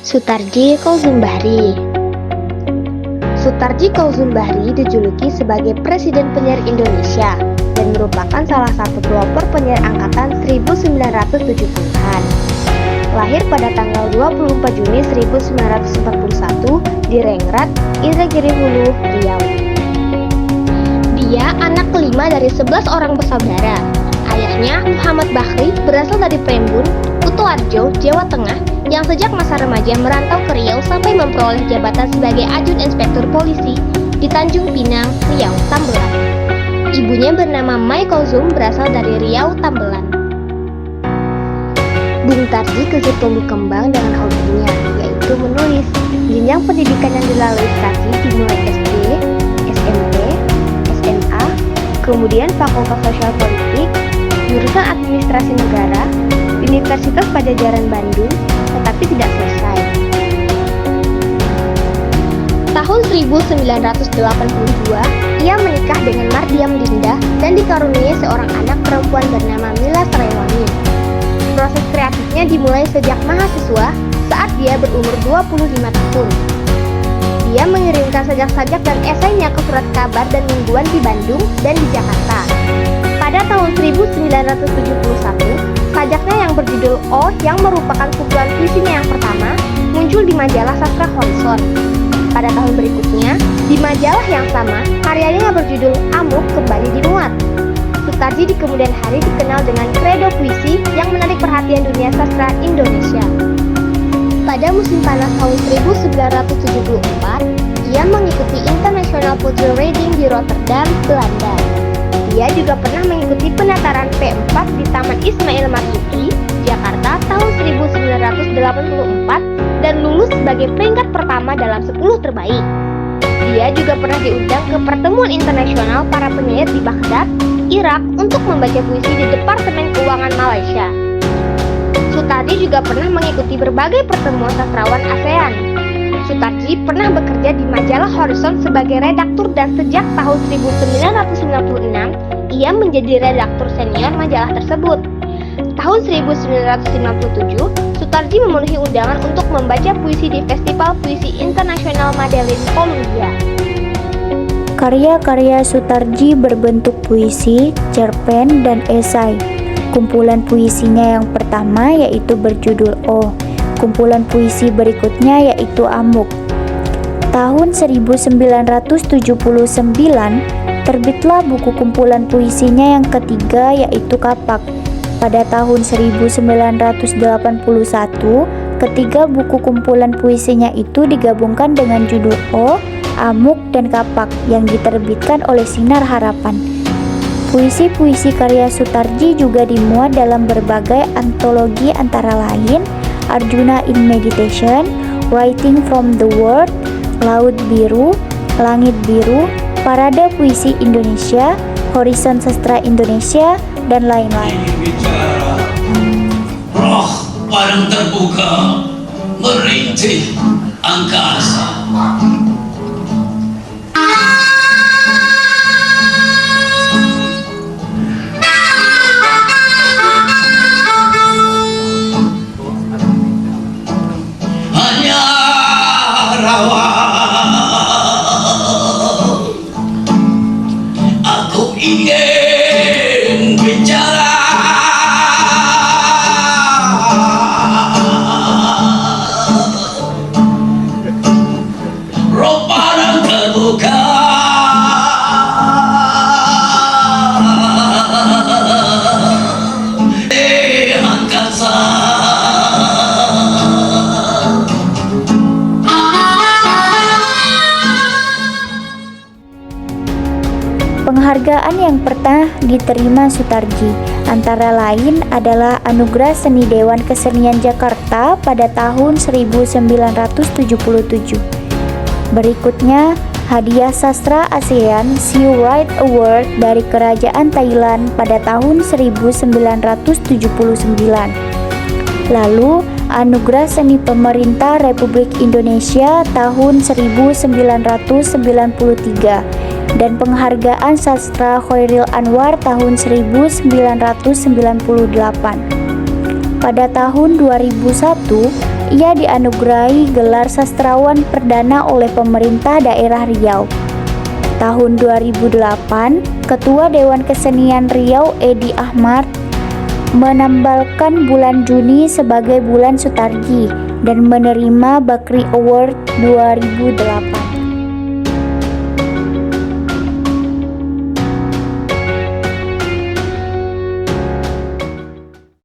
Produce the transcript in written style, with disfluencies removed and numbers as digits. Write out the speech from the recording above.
Sutarji Koulzumbahri. Sutarji Koulzumbahri dijuluki sebagai Presiden Penyair Indonesia dan merupakan salah satu pelopor penyair angkatan 1970-an. Lahir pada tanggal 24 Juni 1941 di Rengrat, Indragiri Hulu, Riau. Dia anak kelima dari 11 orang bersaudara. Ayahnya, Muhammad Bahri, berasal dari Prembun, Kutoarjo, Jawa Tengah, yang sejak masa remaja merantau ke Riau sampai memperoleh jabatan sebagai Ajun Inspektur Polisi di Tanjung Pinang, Riau, Tambelan. Ibunya bernama Mai Koulzum, berasal dari Riau, Tambelan. Bung Tarji gegir tumbuh kembang dengan hobinya, yaitu menulis. Jenjang pendidikan yang dilalui Tarji dimulai SD, SMP, SMA, kemudian Fakultas Sosial Politik, jurusan Administrasi Negara, Universitas Padjadjaran Bandung, tetapi tidak selesai. Tahun 1982, ia menikah dengan Mardiam Dinda dan dikaruniai seorang anak perempuan bernama Mila Srewani. Proses kreatifnya dimulai sejak mahasiswa saat dia berumur 25 tahun. Dia mengirimkan sajak-sajak dan esainya ke surat kabar dan mingguan di Bandung dan di Jakarta. Pada tahun 1971, sajaknya yang berjudul O, yang merupakan kumpulan puisinya yang pertama, muncul di majalah Sastra Horizon. Pada tahun berikutnya, di majalah yang sama, karyanya yang berjudul Amuk kembali dimuat. Sutarji di kemudian hari dikenal dengan kredo puisi yang menarik perhatian dunia sastra Indonesia. Pada musim panas tahun 1974, ia mengikuti International Poetry Reading di Rotterdam, Belanda. Dia juga pernah mengikuti penataran P4 di Taman Ismail Marzuki, Jakarta tahun 1984 dan lulus sebagai peringkat pertama dalam 10 terbaik. Dia juga pernah diundang ke pertemuan internasional para penyair di Baghdad, Irak untuk membaca puisi di Departemen Keuangan Malaysia. Sutarji juga pernah mengikuti berbagai pertemuan sastrawan ASEAN. Sutarji pernah bekerja di majalah Horizon sebagai redaktur dan sejak tahun 1996 ia menjadi redaktur senior majalah tersebut. Tahun 1997, Sutarji memenuhi undangan untuk membaca puisi di Festival Puisi Internasional Madeleine, Kolombia. Karya-karya Sutarji berbentuk puisi, cerpen, dan esai. Kumpulan puisinya yang pertama yaitu berjudul O. Kumpulan puisi berikutnya yaitu Amuk. Tahun 1979 terbitlah buku kumpulan puisinya yang ketiga yaitu Kapak. Pada tahun 1981, ketiga buku kumpulan puisinya itu digabungkan dengan judul O, Amuk, dan Kapak yang diterbitkan oleh Sinar Harapan. Puisi-puisi karya Sutarji juga dimuat dalam berbagai antologi antara lain Arjuna in Meditation, Writing from the World, Laut Biru, Langit Biru, Parade Puisi Indonesia, Horizon Sastra Indonesia, dan lain-lain. Roh padang terbuka merintih angkasa. Hanya rawa aku ingin bicara. Roh padang terbuka angkasa. Penghargaan yang pernah diterima Sutarji antara lain adalah Anugerah Seni Dewan Kesenian Jakarta pada tahun 1977. Berikutnya, Hadiah Sastra ASEAN Siu Right Award dari Kerajaan Thailand pada tahun 1979. Lalu, Anugerah Seni Pemerintah Republik Indonesia tahun 1993 dan Penghargaan Sastra Khairil Anwar tahun 1998. Pada tahun 2001, ia dianugerahi gelar sastrawan perdana oleh pemerintah daerah Riau. Tahun 2008, Ketua Dewan Kesenian Riau Edi Ahmad menambalkan bulan Juni sebagai bulan Sutarji dan menerima Bakri Award 2008.